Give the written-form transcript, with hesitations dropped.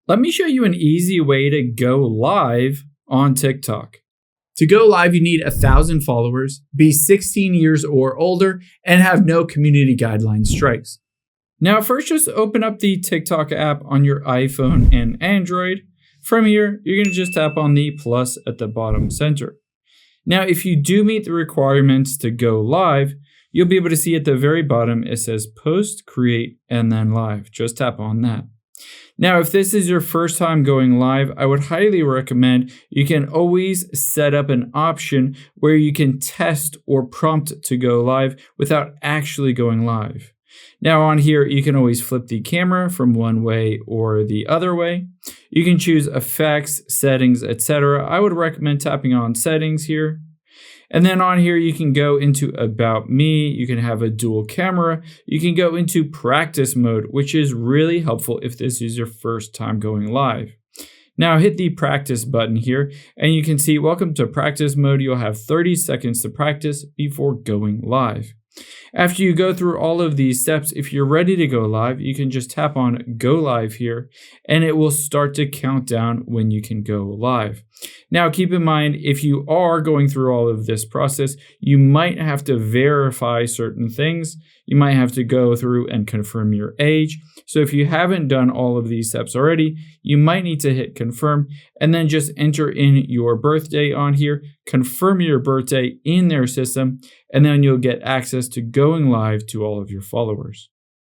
Let me show you an easy way to go live on TikTok. To go live, you need 1,000 followers, be 16 years or older, and have no community guideline strikes. Now, first, just open up the TikTok app on your iPhone and Android. From here, you're going to just tap on the plus at the bottom center. Now, if you do meet the requirements to go live, you'll be able to see at the very bottom, it says post, create, and then live. Just tap on that. Now, if this is your first time going live, I would highly recommend you can always set up an option where you can test or prompt to go live without actually going live. Now on here, you can always flip the camera from one way or the other way. You can choose effects, settings, etc. I would recommend tapping on settings here. And then on here, you can go into about me. You can have a dual camera. You can go into practice mode, which is really helpful if this is your first time going live. Now hit the practice button here and you can see welcome to practice mode. You'll have 30 seconds to practice before going live. After you go through all of these steps, if you're ready to go live, you can just tap on go live here and it will start to count down when you can go live. Now, keep in mind, if you are going through all of this process, you might have to verify certain things. You might have to go through and confirm your age. So if you haven't done all of these steps already, you might need to hit confirm and then just enter in your birthday on here, confirm your birthday in their system, and then you'll get access to going live to all of your followers.